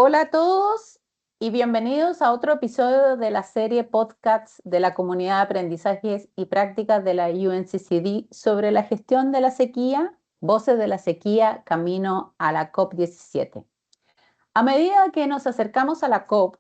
Hola a todos y bienvenidos a otro episodio de la serie podcasts de la Comunidad de Aprendizajes y Prácticas de la UNCCD sobre la gestión de la sequía, Voces de la Sequía, Camino a la COP17. A medida que nos acercamos a la COP,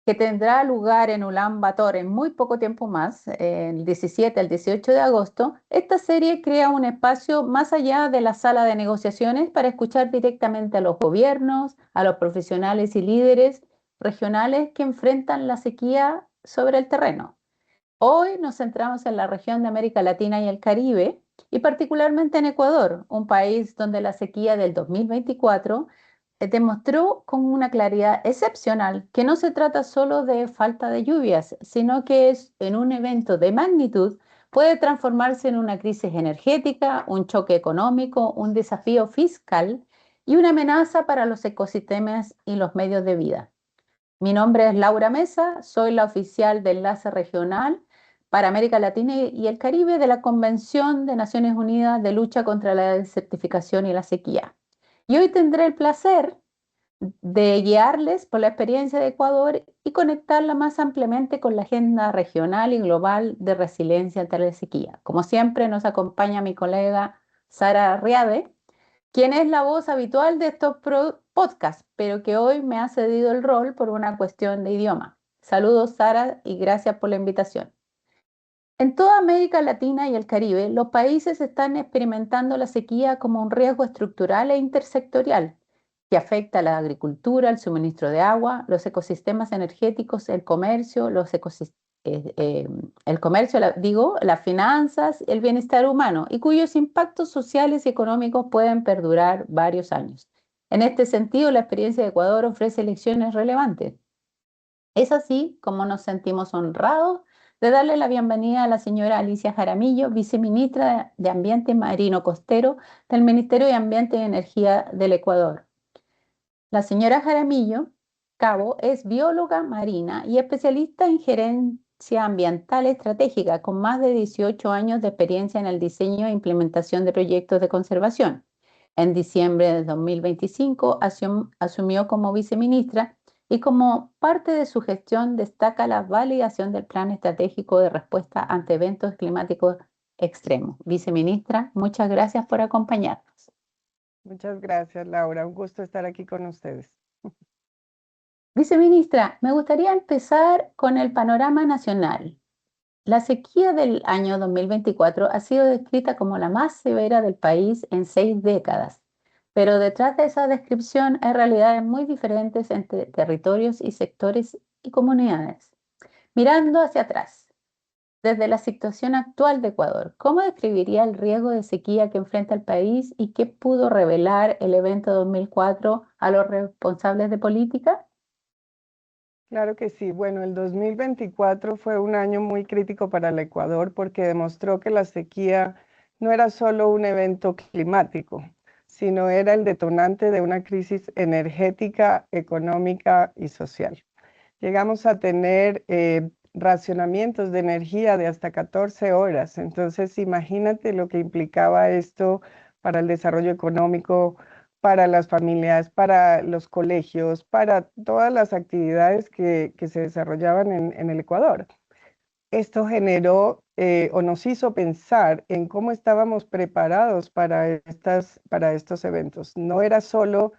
que tendrá lugar en Ulan Bator en muy poco tiempo más, el 17 al 18 de agosto, esta serie crea un espacio más allá de la sala de negociaciones para escuchar directamente a los gobiernos, a los profesionales y líderes regionales que enfrentan la sequía sobre el terreno. Hoy nos centramos en la región de América Latina y el Caribe, y particularmente en Ecuador, un país donde la sequía del 2024 demostró con una claridad excepcional que no se trata solo de falta de lluvias, sino que en un evento de magnitud puede transformarse en una crisis energética, un choque económico, un desafío fiscal y una amenaza para los ecosistemas y los medios de vida. Mi nombre es Laura Mesa, soy la oficial de enlace regional para América Latina y el Caribe de la Convención de Naciones Unidas de Lucha contra la Desertificación y la Sequía. Y hoy tendré el placer de guiarles por la experiencia de Ecuador y conectarla más ampliamente con la agenda regional y global de resiliencia ante la sequía. Como siempre, nos acompaña mi colega Sara Riade, quien es la voz habitual de estos podcasts, pero que hoy me ha cedido el rol por una cuestión de idioma. Saludos, Sara, y gracias por la invitación. En toda América Latina y el Caribe, los países están experimentando la sequía como un riesgo estructural e intersectorial que afecta a la agricultura, el suministro de agua, los ecosistemas energéticos, el comercio, las finanzas, el bienestar humano y cuyos impactos sociales y económicos pueden perdurar varios años. En este sentido, la experiencia de Ecuador ofrece lecciones relevantes. Es así como nos sentimos honrados de darle la bienvenida a la señora Alicia Jaramillo, viceministra de Ambiente Marino Costero del Ministerio de Ambiente y Energía del Ecuador. La señora Jaramillo Cabo es bióloga marina y especialista en gerencia ambiental estratégica, con más de 18 años de experiencia en el diseño e implementación de proyectos de conservación. En diciembre de 2025 asumió como viceministra y como parte de su gestión destaca la validación del Plan Estratégico de Respuesta ante Eventos Climáticos Extremos. Viceministra, muchas gracias por acompañarnos. Muchas gracias, Laura. Un gusto estar aquí con ustedes. Viceministra, me gustaría empezar con el panorama nacional. La sequía del año 2024 ha sido descrita como la más severa del país en 6 décadas, pero detrás de esa descripción hay realidades muy diferentes entre territorios y sectores y comunidades. Mirando hacia atrás, desde la situación actual de Ecuador, ¿cómo describiría el riesgo de sequía que enfrenta el país y qué pudo revelar el evento 2004 a los responsables de política? Claro que sí. Bueno, el 2024 fue un año muy crítico para el Ecuador porque demostró que la sequía no era solo un evento climático, sino era el detonante de una crisis energética, económica y social. Llegamos a tener racionamientos de energía de hasta 14 horas. Entonces, imagínate lo que implicaba esto para el desarrollo económico, para las familias, para los colegios, para todas las actividades que se desarrollaban en el Ecuador. Esto generó o nos hizo pensar en cómo estábamos preparados para estos eventos. No era solo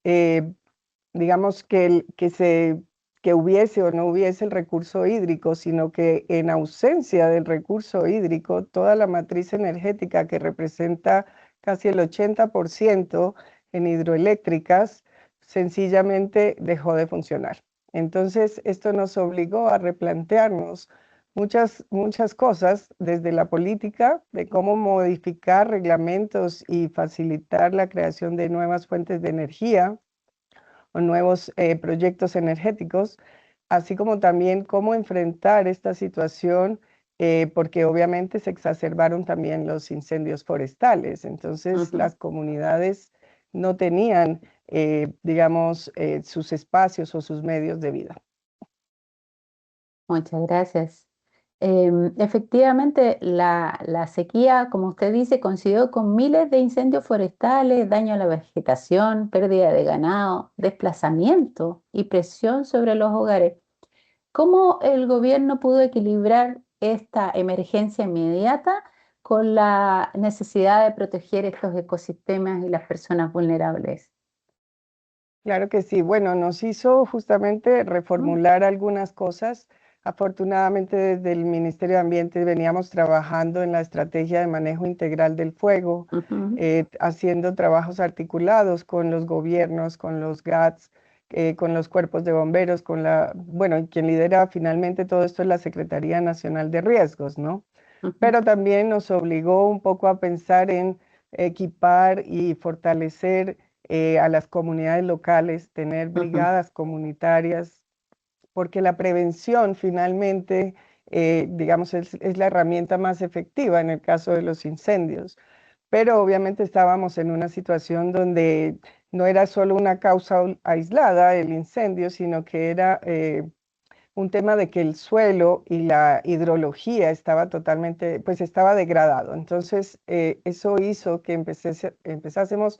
eh, digamos, que hubiese o no hubiese el recurso hídrico, sino que en ausencia del recurso hídrico, toda la matriz energética que representa casi el 80% en hidroeléctricas, sencillamente dejó de funcionar. Entonces, esto nos obligó a replantearnos muchas cosas desde la política, de cómo modificar reglamentos y facilitar la creación de nuevas fuentes de energía o nuevos proyectos energéticos, así como también cómo enfrentar esta situación, porque obviamente se exacerbaron también los incendios forestales. Entonces, Ujú. las comunidades no tenían, digamos, sus espacios o sus medios de vida. Muchas gracias. Efectivamente, la sequía, como usted dice, coincidió con miles de incendios forestales, daño a la vegetación, pérdida de ganado, desplazamiento y presión sobre los hogares. ¿Cómo el gobierno pudo equilibrar esta emergencia inmediata con la necesidad de proteger estos ecosistemas y las personas vulnerables? Claro que sí. Bueno, nos hizo justamente Mm, reformular algunas cosas. Afortunadamente, desde el Ministerio de Ambiente veníamos trabajando en la estrategia de manejo integral del fuego, ujú, haciendo trabajos articulados con los gobiernos, con los GATS, con los cuerpos de bomberos, bueno, y quien lidera finalmente todo esto es la Secretaría Nacional de Riesgos, ¿no? ujú, Pero también nos obligó un poco a pensar en equipar y fortalecer a las comunidades locales, tener ujú, brigadas comunitarias, porque la prevención finalmente, digamos, es la herramienta más efectiva en el caso de los incendios. Pero obviamente estábamos en una situación donde no era solo una causa aislada el incendio, sino que era un tema de que el suelo y la hidrología estaba totalmente, pues estaba degradado. Entonces, eso hizo que empezásemos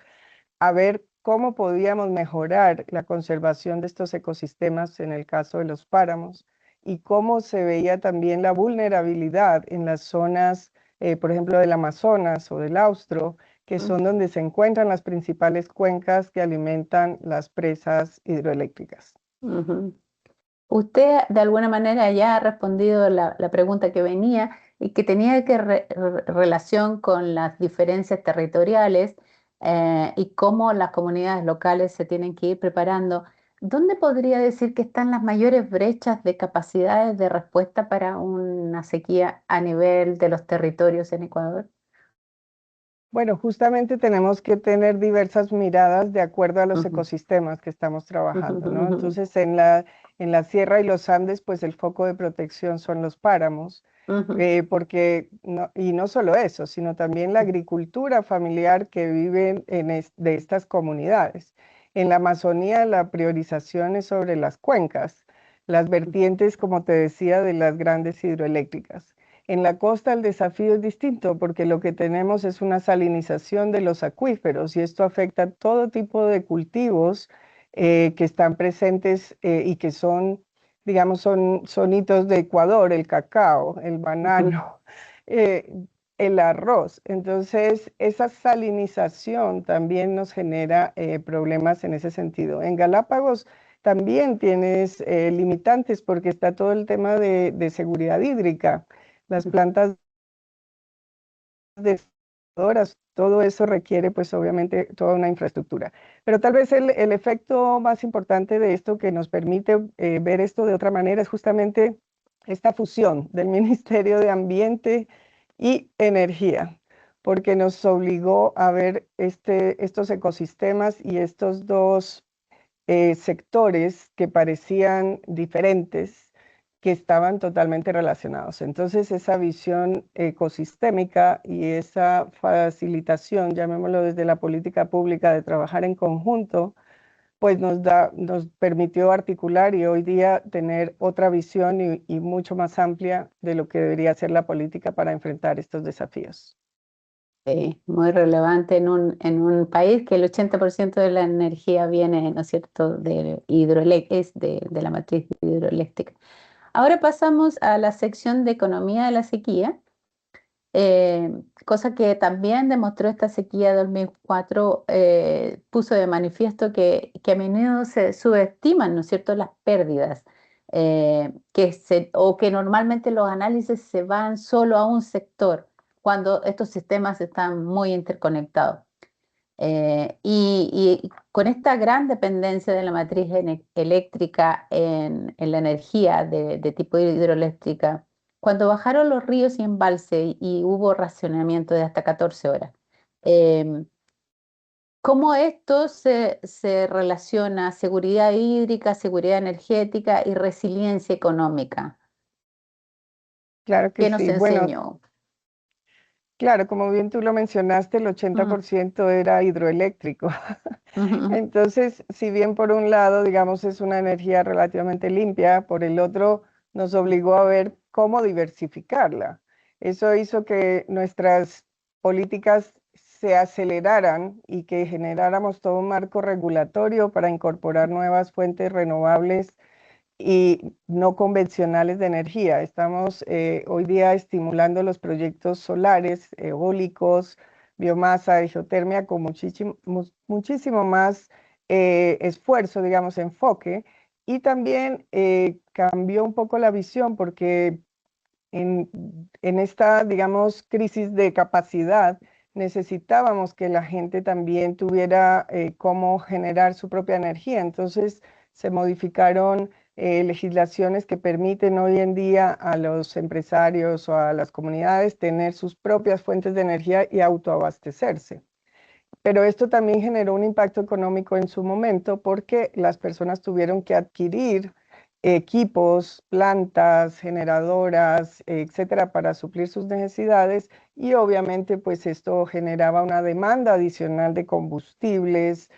a ver cómo podíamos mejorar la conservación de estos ecosistemas en el caso de los páramos y cómo se veía también la vulnerabilidad en las zonas, por ejemplo, del Amazonas o del Austro, que son donde se encuentran las principales cuencas que alimentan las presas hidroeléctricas. ujú. Usted de alguna manera ya ha respondido la pregunta que venía y que tenía que relación con las diferencias territoriales y cómo las comunidades locales se tienen que ir preparando. ¿Dónde podría decir que están las mayores brechas de capacidades de respuesta para una sequía a nivel de los territorios en Ecuador? Bueno, justamente tenemos que tener diversas miradas de acuerdo a los Ujú, ecosistemas que estamos ujú, trabajando, ¿no? ujú, Entonces, en la sierra y los Andes, pues el foco de protección son los páramos, ujú, y no solo eso, sino también la agricultura familiar que viven de estas comunidades. En la Amazonía, la priorización es sobre las cuencas, las vertientes, como te decía, de las grandes hidroeléctricas. En la costa el desafío es distinto porque lo que tenemos es una salinización de los acuíferos y esto afecta a todo tipo de cultivos que están presentes y que son, digamos, son hitos de Ecuador, el cacao, el ujú, banano, eh, el arroz. Entonces, esa salinización también nos genera problemas en ese sentido. En Galápagos también tienes limitantes porque está todo el tema de seguridad hídrica, las ujú. plantas desaladoras, todo eso requiere pues obviamente toda una infraestructura. Pero tal vez el efecto más importante de esto que nos permite ver esto de otra manera es justamente esta fusión del Ministerio de Ambiente y Energía, porque nos obligó a ver estos ecosistemas y estos dos sectores que parecían diferentes, que estaban totalmente relacionados. Entonces, esa visión ecosistémica y esa facilitación, llamémoslo desde la política pública, de trabajar en conjunto, pues nos permitió articular y hoy día tener otra visión y mucho más amplia de lo que debería ser la política para enfrentar estos desafíos. Sí, muy relevante en un país que el 80% de la energía viene, ¿no es cierto?, de la matriz hidroeléctrica. Ahora pasamos a la sección de economía de la sequía, eh, cosa que también demostró esta sequía de 2004, puso de manifiesto que a menudo se subestiman, ¿no es cierto?, las pérdidas, o que normalmente los análisis se van solo a un sector cuando estos sistemas están muy interconectados. Y con esta gran dependencia de la matriz eléctrica en la energía de tipo hidroeléctrica, cuando bajaron los ríos y embalse y hubo racionamiento de hasta 14 horas, em, ¿cómo esto se relaciona seguridad hídrica, seguridad energética y resiliencia económica? Claro que ¿Qué nos sí. Bueno, enseñó? claro, como bien tú lo mencionaste, el Mm, 80% era hidroeléctrico. ujú, Entonces, si bien por un lado, digamos, es una energía relativamente limpia, por el otro nos obligó a ver cómo diversificarla. Eso hizo que nuestras políticas se aceleraran y que generáramos todo un marco regulatorio para incorporar nuevas fuentes renovables y no convencionales de energía. Estamos hoy día estimulando los proyectos solares, eólicos, biomasa y geotermia con muchísimo más esfuerzo, digamos, enfoque. Y también cambió un poco la visión porque en, en esta, digamos, crisis de capacidad, necesitábamos que la gente también tuviera cómo generar su propia energía. Entonces se modificaron legislaciones que permiten hoy en día a los empresarios o a las comunidades tener sus propias fuentes de energía y autoabastecerse. Pero esto también generó un impacto económico en su momento porque las personas tuvieron que adquirir equipos, plantas, generadoras, etcétera, para suplir sus necesidades y obviamente pues esto generaba una demanda adicional de combustibles.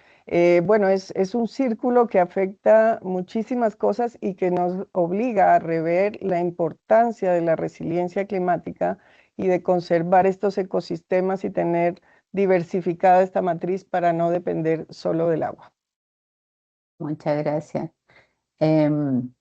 Bueno, es un círculo que afecta muchísimas cosas y que nos obliga a rever la importancia de la resiliencia climática y de conservar estos ecosistemas y tener diversificada esta matriz para no depender solo del agua. Muchas gracias. Em,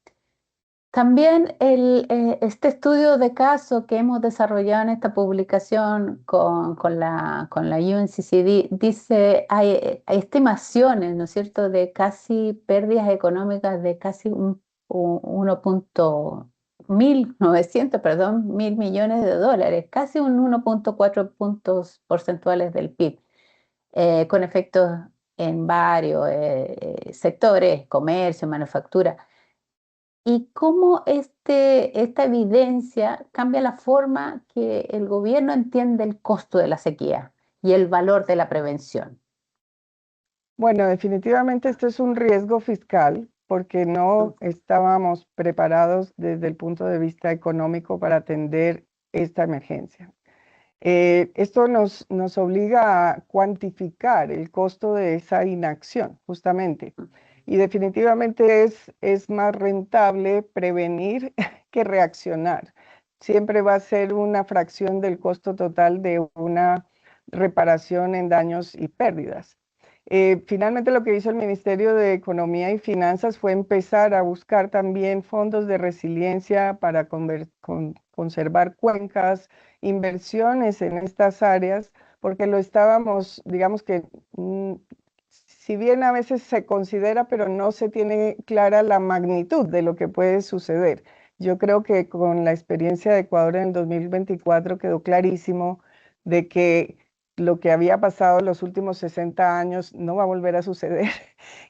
También este estudio de caso que hemos desarrollado en esta publicación con la UNCCD dice, hay estimaciones, ¿no es cierto?, de casi pérdidas económicas de casi 1.900, perdón, 1.000 millones de dólares, casi un 1,4 puntos porcentuales del PIB, con efectos en varios sectores, comercio, manufactura. Y cómo esta evidencia cambia la forma que el gobierno entiende el costo de la sequía y el valor de la prevención. Bueno, definitivamente esto es un riesgo fiscal porque no estábamos preparados desde el punto de vista económico para atender esta emergencia. Esto nos obliga a cuantificar el costo de esa inacción, justamente. Y definitivamente es más rentable prevenir que reaccionar. Siempre va a ser una fracción del costo total de una reparación en daños y pérdidas. Finalmente lo que hizo el Ministerio de Economía y Finanzas fue empezar a buscar también fondos de resiliencia para conservar cuencas, inversiones en estas áreas, porque lo estábamos, digamos que, si bien a veces se considera, pero no se tiene clara la magnitud de lo que puede suceder. Yo creo que con la experiencia de Ecuador en el 2024 quedó clarísimo de que lo que había pasado en los últimos 60 años no va a volver a suceder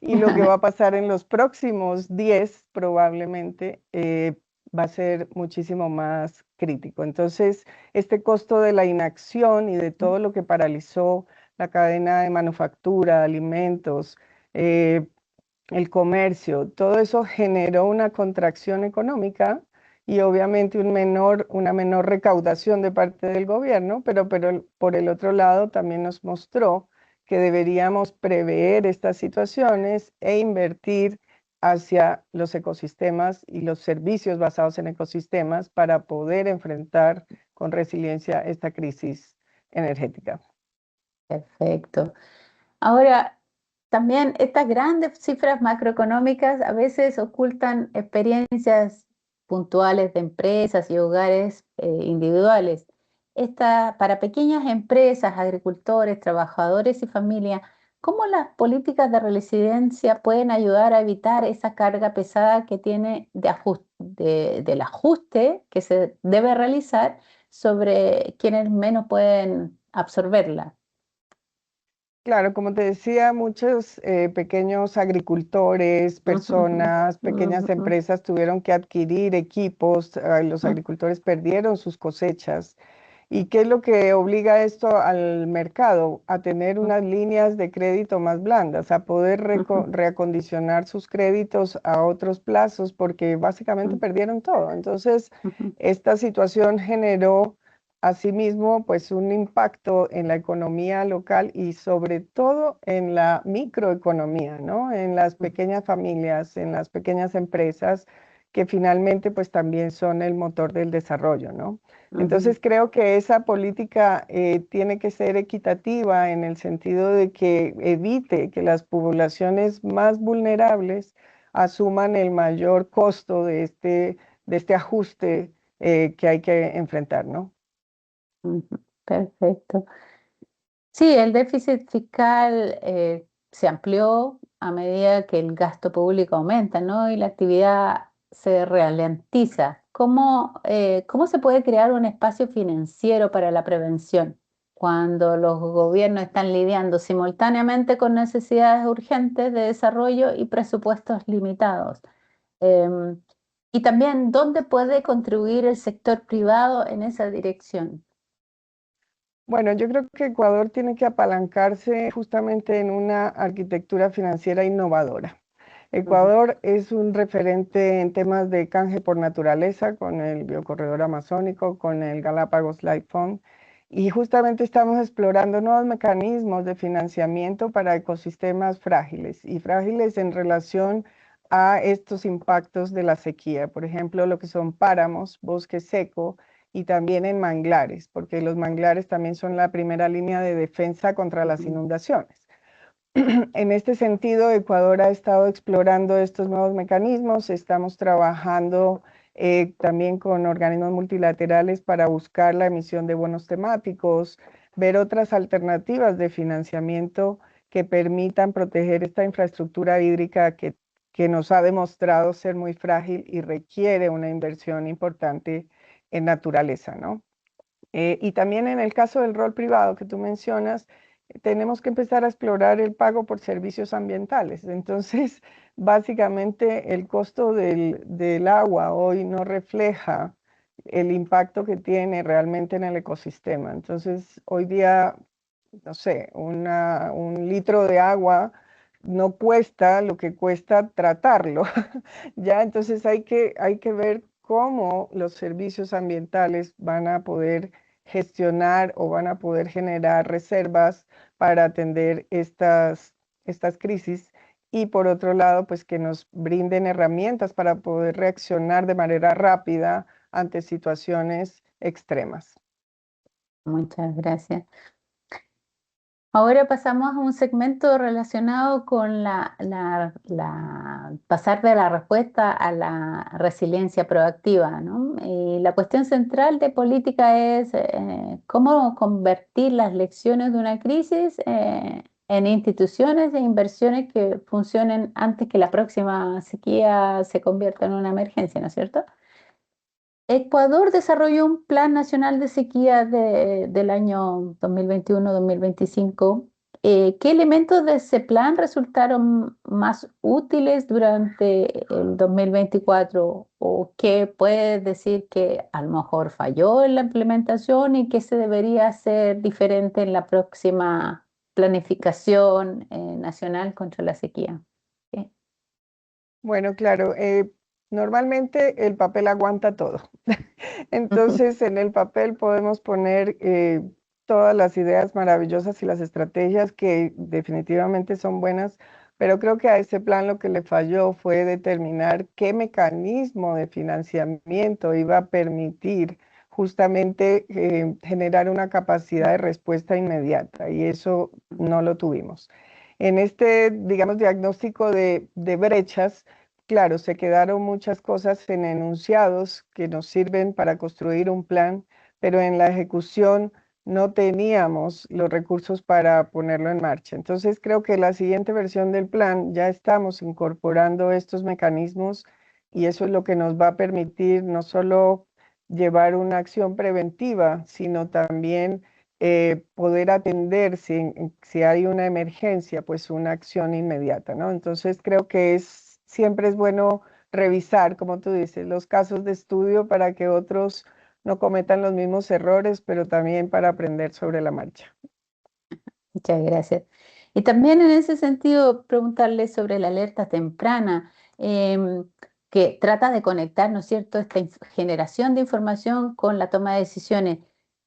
y lo que va a pasar en los próximos 10 probablemente va a ser muchísimo más crítico. Entonces, este costo de la inacción y de todo lo que paralizó la cadena de manufactura, alimentos, eh, el comercio, todo eso generó una contracción económica y obviamente una menor recaudación de parte del gobierno, pero por el otro lado también nos mostró que deberíamos prever estas situaciones e invertir hacia los ecosistemas y los servicios basados en ecosistemas para poder enfrentar con resiliencia esta crisis energética. Perfecto. Ahora, también estas grandes cifras macroeconómicas a veces ocultan experiencias puntuales de empresas y hogares individuales. Para pequeñas empresas, agricultores, trabajadores y familias, ¿cómo las políticas de resiliencia pueden ayudar a evitar esa carga pesada que tiene del ajuste que se debe realizar sobre quienes menos pueden absorberla? Claro, como te decía, muchos pequeños agricultores, Ujú, personas, pequeñas ujú, empresas tuvieron que adquirir equipos, los ujú, agricultores perdieron sus cosechas. ¿Y qué es lo que obliga esto al mercado? A tener unas líneas de crédito más blandas, a poder ujú, reacondicionar sus créditos a otros plazos, porque básicamente ujú, perdieron todo. Entonces, ujú, esta situación generó asimismo, pues un impacto en la economía local y sobre todo en la microeconomía, ¿no? En las ujú, pequeñas familias, en las pequeñas empresas que finalmente pues también son el motor del desarrollo, ¿no? Ujú. Entonces creo que esa política tiene que ser equitativa en el sentido de que evite que las poblaciones más vulnerables asuman el mayor costo de este ajuste que hay que enfrentar, ¿no? Ujú. Perfecto. Sí, el déficit fiscal se amplió a medida que el gasto público aumenta, ¿no? Y la actividad se ralentiza. ¿Cómo se puede crear un espacio financiero para la prevención cuando los gobiernos están lidiando simultáneamente con necesidades urgentes de desarrollo y presupuestos limitados? Em, y también, ¿dónde puede contribuir el sector privado en esa dirección? Bueno, yo creo que Ecuador tiene que apalancarse justamente en una arquitectura financiera innovadora. Ujú. Ecuador es un referente en temas de canje por naturaleza con el Biocorredor Amazónico, con el Galápagos Life Fund, y justamente estamos explorando nuevos mecanismos de financiamiento para ecosistemas frágiles y frágiles en relación a estos impactos de la sequía. Por ejemplo, lo que son páramos, bosque seco y también en manglares, porque los manglares también son la primera línea de defensa contra las Ujú. inundaciones. En este sentido, Ecuador ha estado explorando estos nuevos mecanismos. Estamos trabajando también con organismos multilaterales para buscar la emisión de bonos temáticos, ver otras alternativas de financiamiento que permitan proteger esta infraestructura hídrica que nos ha demostrado ser muy frágil y requiere una inversión importante en naturaleza, ¿no? Y también en el caso del rol privado que tú mencionas, tenemos que empezar a explorar el pago por servicios ambientales. Entonces, básicamente el costo del agua hoy no refleja el impacto que tiene realmente en el ecosistema. Entonces, hoy día, no sé, un litro de agua no cuesta lo que cuesta tratarlo. Ya, entonces hay que ver cómo los servicios ambientales van a poder gestionar o van a poder generar reservas para atender estas crisis y por otro lado, pues que nos brinden herramientas para poder reaccionar de manera rápida ante situaciones extremas. Muchas gracias. Ahora pasamos a un segmento relacionado con pasar de la respuesta a la resiliencia proactiva, ¿no? Y la cuestión central de política es cómo convertir las lecciones de una crisis en instituciones e inversiones que funcionen antes que la próxima sequía se convierta en una emergencia, ¿no es cierto? Ecuador desarrolló un Plan Nacional de Sequía del año 2021-2025. ¿Qué elementos de ese plan resultaron más útiles durante el 2024? ¿O qué puedes decir que a lo mejor falló en la implementación y que se debería hacer diferente en la próxima planificación nacional contra la sequía? ¿Sí? Bueno, claro, normalmente el papel aguanta todo. Entonces, en el papel podemos poner todas las ideas maravillosas y las estrategias que definitivamente son buenas, pero creo que a ese plan lo que le falló fue determinar qué mecanismo de financiamiento iba a permitir justamente generar una capacidad de respuesta inmediata, y eso no lo tuvimos. En este, digamos, diagnóstico de brechas, claro, se quedaron muchas cosas en enunciados que nos sirven para construir un plan, pero en la ejecución no teníamos los recursos para ponerlo en marcha. Entonces creo que la siguiente versión del plan ya estamos incorporando estos mecanismos y eso es lo que nos va a permitir no solo llevar una acción preventiva, sino también poder atender si hay una emergencia, pues una acción inmediata, ¿no? Entonces creo que siempre es bueno revisar, como tú dices, los casos de estudio para que otros no cometan los mismos errores, pero también para aprender sobre la marcha. Muchas gracias. Y también en ese sentido, preguntarle sobre la alerta temprana, que trata de conectar, ¿no es cierto?, esta generación de información con la toma de decisiones.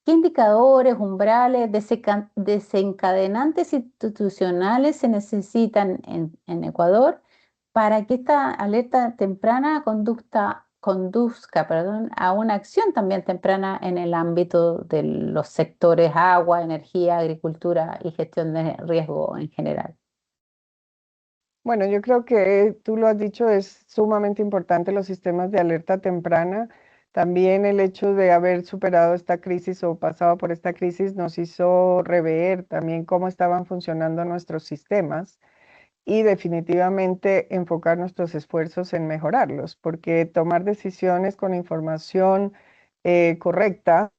¿Qué indicadores, umbrales, desencadenantes institucionales se necesitan en Ecuador para que esta alerta temprana conduzca, perdón, a una acción también temprana en el ámbito de los sectores agua, energía, agricultura y gestión de riesgo en general. Bueno, yo creo que tú lo has dicho, es sumamente importante los sistemas de alerta temprana. También el hecho de haber superado esta crisis o pasado por esta crisis nos hizo rever también cómo estaban funcionando nuestros sistemas y definitivamente enfocar nuestros esfuerzos en mejorarlos, porque tomar decisiones con información correcta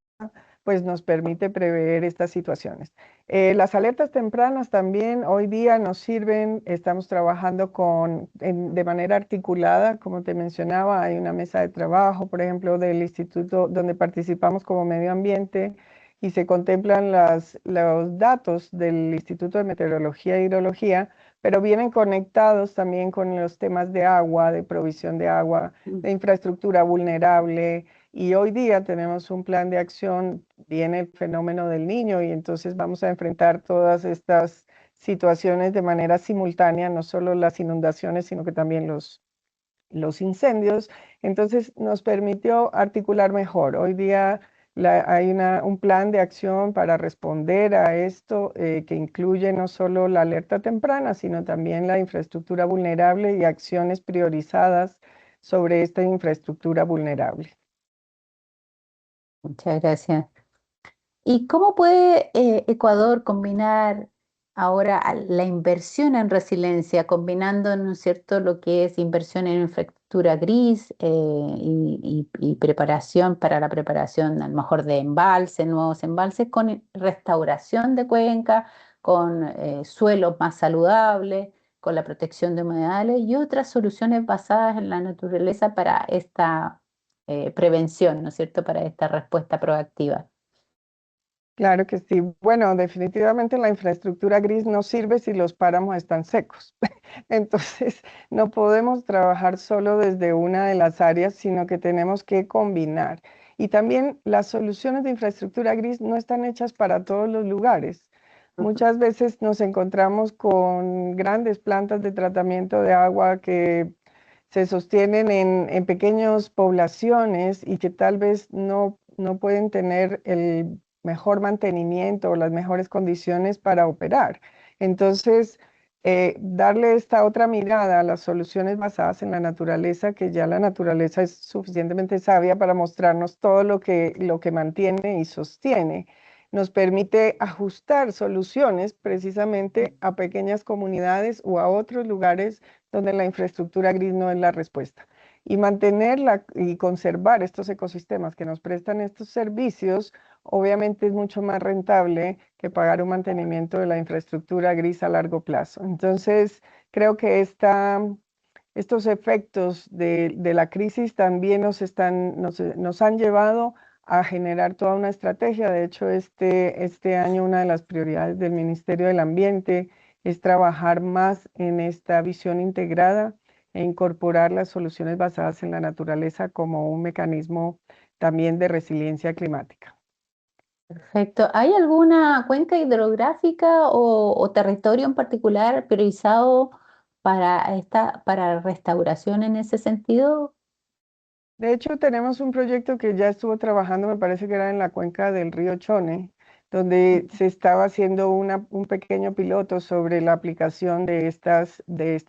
pues nos permite prever estas situaciones. Las alertas tempranas también hoy día nos sirven, estamos trabajando de manera articulada, como te mencionaba, hay una mesa de trabajo, por ejemplo, del instituto donde participamos como medio ambiente y se contemplan los datos del Instituto de Meteorología e Hidrología, pero vienen conectados también con los temas de agua, de provisión de agua, Mm. de infraestructura vulnerable. Y hoy día tenemos un plan de acción, viene el fenómeno del niño y entonces vamos a enfrentar todas estas situaciones de manera simultánea, no solo las inundaciones, sino que también los incendios. Entonces nos permitió articular mejor. Hoy día hay un plan de acción para responder a esto que incluye no solo la alerta temprana, sino también la infraestructura vulnerable y acciones priorizadas sobre esta infraestructura vulnerable. Muchas gracias. ¿Y cómo puede Ecuador combinar ahora la inversión en resiliencia, combinando, ¿no es cierto?, lo que es inversión en infraestructura gris y preparación para la preparación a lo mejor de embalses, nuevos embalses, con restauración de cuenca, con suelos más saludables, con la protección de humedales y otras soluciones basadas en la naturaleza para esta prevención, ¿no es cierto?, para esta respuesta proactiva? Claro que sí. Bueno, definitivamente la infraestructura gris no sirve si los páramos están secos. Entonces, no podemos trabajar solo desde una de las áreas, sino que tenemos que combinar. Y también las soluciones de infraestructura gris no están hechas para todos los lugares. Ujú. Muchas veces nos encontramos con grandes plantas de tratamiento de agua que se sostienen en pequeñas poblaciones y que tal vez no pueden tener el mejor mantenimiento o las mejores condiciones para operar. Entonces, darle esta otra mirada a las soluciones basadas en la naturaleza, que ya la naturaleza es suficientemente sabia para mostrarnos todo lo que mantiene y sostiene, nos permite ajustar soluciones precisamente a pequeñas comunidades o a otros lugares donde la infraestructura gris no es la respuesta. Y mantenerla y conservar estos ecosistemas que nos prestan estos servicios, obviamente es mucho más rentable que pagar un mantenimiento de la infraestructura gris a largo plazo. Entonces, creo que estos efectos de la crisis también nos han llevado a generar toda una estrategia. De hecho, este año una de las prioridades del Ministerio del Ambiente es trabajar más en esta visión integrada e incorporar las soluciones basadas en la naturaleza como un mecanismo también de resiliencia climática. Perfecto. ¿Hay alguna cuenca hidrográfica o territorio en particular priorizado para restauración en ese sentido? De hecho, tenemos un proyecto que ya estuvo trabajando, me parece que era en la cuenca del río Chone, donde se estaba haciendo un pequeño piloto sobre la aplicación de estas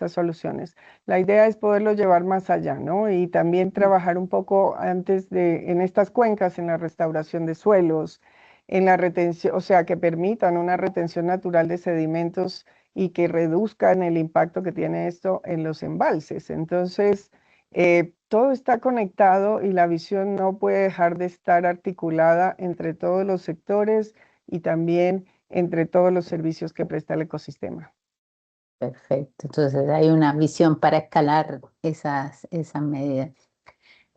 soluciones. La idea es poderlo llevar más allá, ¿no? Y también trabajar un poco en estas cuencas, en la restauración de suelos, en la retención, o sea, que permitan una retención natural de sedimentos y que reduzcan el impacto que tiene esto en los embalses. Entonces, todo está conectado y la visión no puede dejar de estar articulada entre todos los sectores y también entre todos los servicios que presta el ecosistema. Perfecto. Entonces hay una visión para escalar esas medidas.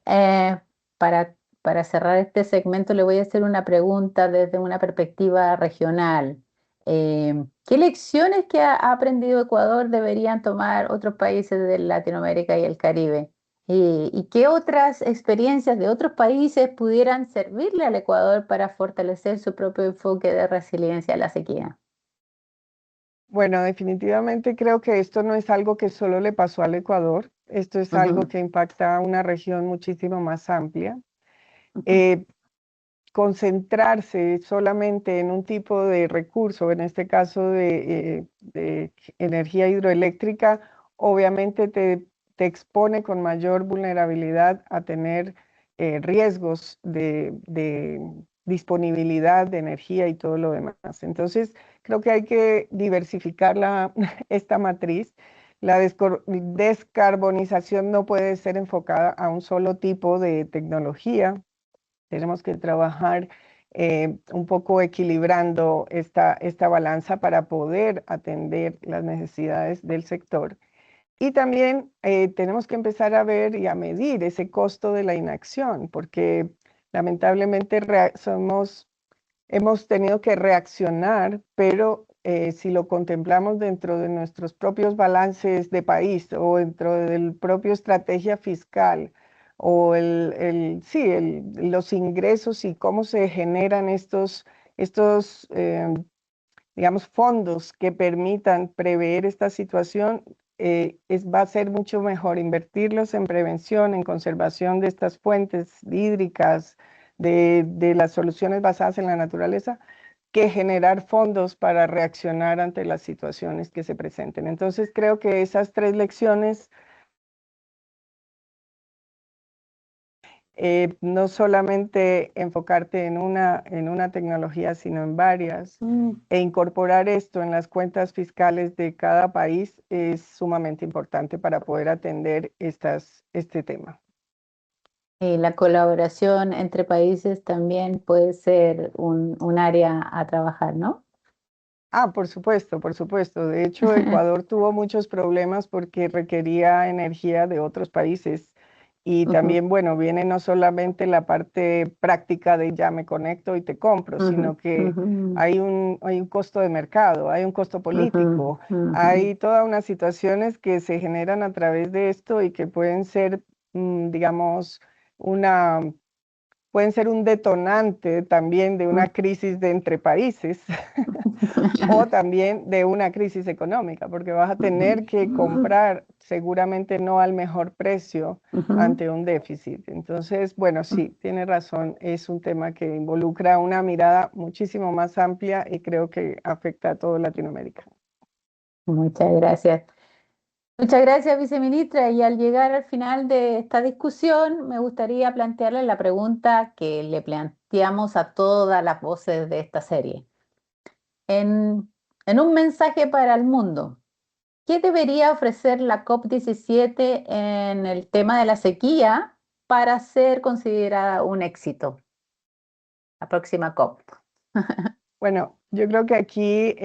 Eh, para, para cerrar este segmento, le voy a hacer una pregunta desde una perspectiva regional. ¿Qué lecciones que ha aprendido Ecuador deberían tomar otros países de Latinoamérica y el Caribe? ¿Y qué otras experiencias de otros países pudieran servirle al Ecuador para fortalecer su propio enfoque de resiliencia a la sequía? Bueno, definitivamente creo que esto no es algo que solo le pasó al Ecuador, esto es algo Ujú, que impacta a una región muchísimo más amplia. ujú, Eh, Concentrarse solamente en un tipo de recurso, en este caso de energía hidroeléctrica, obviamente te expone con mayor vulnerabilidad a tener riesgos de disponibilidad de energía y todo lo demás. Entonces, creo que hay que diversificar esta matriz. La descarbonización no puede ser enfocada a un solo tipo de tecnología. Tenemos que trabajar un poco equilibrando esta balanza para poder atender las necesidades del sector. Y también tenemos que empezar a ver y a medir ese costo de la inacción, porque lamentablemente hemos tenido que reaccionar, pero si lo contemplamos dentro de nuestros propios balances de país o dentro del propio estrategia fiscal o los ingresos y cómo se generan estos digamos, fondos que permitan prever esta situación, va a ser mucho mejor invertirlos en prevención, en conservación de estas fuentes hídricas, de las soluciones basadas en la naturaleza, que generar fondos para reaccionar ante las situaciones que se presenten. Entonces, creo que esas tres lecciones, no solamente enfocarte en una tecnología, sino en varias, mm. e incorporar esto en las cuentas fiscales de cada país es sumamente importante para poder atender este tema. Y la colaboración entre países también puede ser un área a trabajar, ¿no? Ah, por supuesto, por supuesto. De hecho, Ecuador tuvo muchos problemas porque requería energía de otros países. Y Ujú, también, bueno, viene no solamente la parte práctica de ya me conecto y te compro, ujú, sino que ujú, hay un costo de mercado, hay un costo ujú, político, ujú. hay todas unas situaciones que se generan a través de esto y que pueden ser, digamos, una, pueden ser un detonante también de una crisis de entre países. O también de una crisis económica, porque vas a tener que comprar seguramente no al mejor precio Ujú. ante un déficit. Entonces, bueno, sí, tiene razón, es un tema que involucra una mirada muchísimo más amplia y creo que afecta a toda Latinoamérica. Muchas gracias. Muchas gracias, viceministra. Y al llegar al final de esta discusión, me gustaría plantearle la pregunta que le planteamos a todas las voces de esta serie. En un mensaje para el mundo, ¿qué debería ofrecer la COP17 en el tema de la sequía para ser considerada un éxito? La próxima COP. Bueno, yo creo que aquí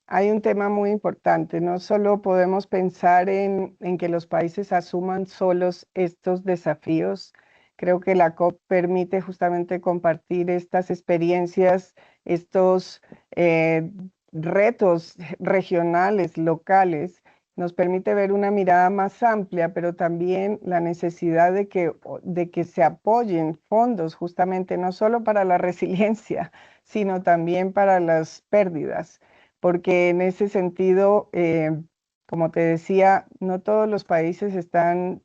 hay un tema muy importante. No solo podemos pensar en que los países asuman solos estos desafíos. Creo que la COP permite justamente compartir estas experiencias, estos eh, retos regionales, locales. Nos permite ver una mirada más amplia, pero también la necesidad de que se apoyen fondos justamente no solo para la resiliencia, sino también para las pérdidas, porque en ese sentido, como te decía, no todos los países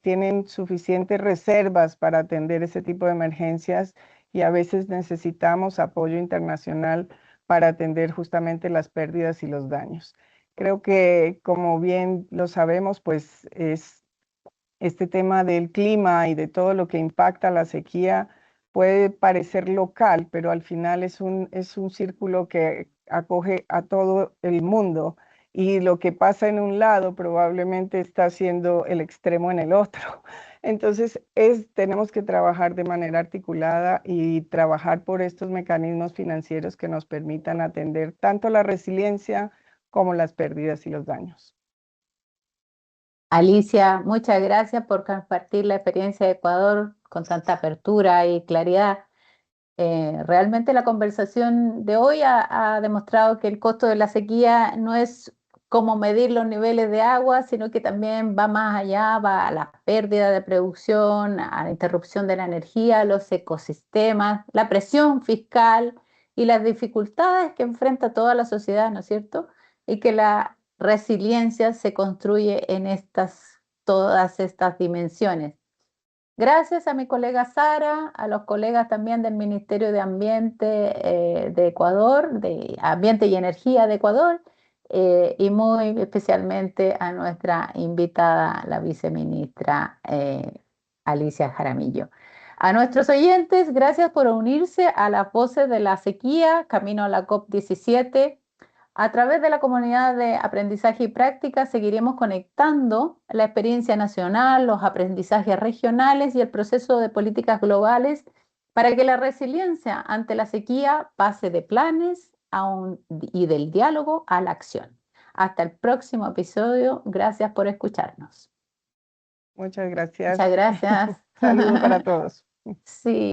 tienen suficientes reservas para atender ese tipo de emergencias y a veces necesitamos apoyo internacional para atender justamente las pérdidas y los daños. Creo que, como bien lo sabemos, pues es este tema del clima y de todo lo que impacta la sequía puede parecer local, pero al final es un círculo que acoge a todo el mundo y lo que pasa en un lado probablemente está siendo el extremo en el otro. Entonces, tenemos que trabajar de manera articulada y trabajar por estos mecanismos financieros que nos permitan atender tanto la resiliencia como las pérdidas y los daños. Alicia, muchas gracias por compartir la experiencia de Ecuador con tanta apertura y claridad. Realmente la conversación de hoy ha demostrado que el costo de la sequía no es cómo medir los niveles de agua, sino que también va más allá, va a la pérdida de producción, a la interrupción de la energía, los ecosistemas, la presión fiscal y las dificultades que enfrenta toda la sociedad, ¿no es cierto? Y que resiliencia se construye en todas estas dimensiones. Gracias a mi colega Sara, a los colegas también del Ministerio de Ambiente de Ecuador, de Ambiente y Energía de Ecuador, y muy especialmente a nuestra invitada, la viceministra Alicia Jaramillo. A nuestros oyentes, gracias por unirse a las voces de la sequía, camino a la COP17. A través de la comunidad de aprendizaje y práctica seguiremos conectando la experiencia nacional, los aprendizajes regionales y el proceso de políticas globales para que la resiliencia ante la sequía pase de planes y del diálogo a la acción. Hasta el próximo episodio. Gracias por escucharnos. Muchas gracias. Muchas gracias. Saludo para todos. Sí.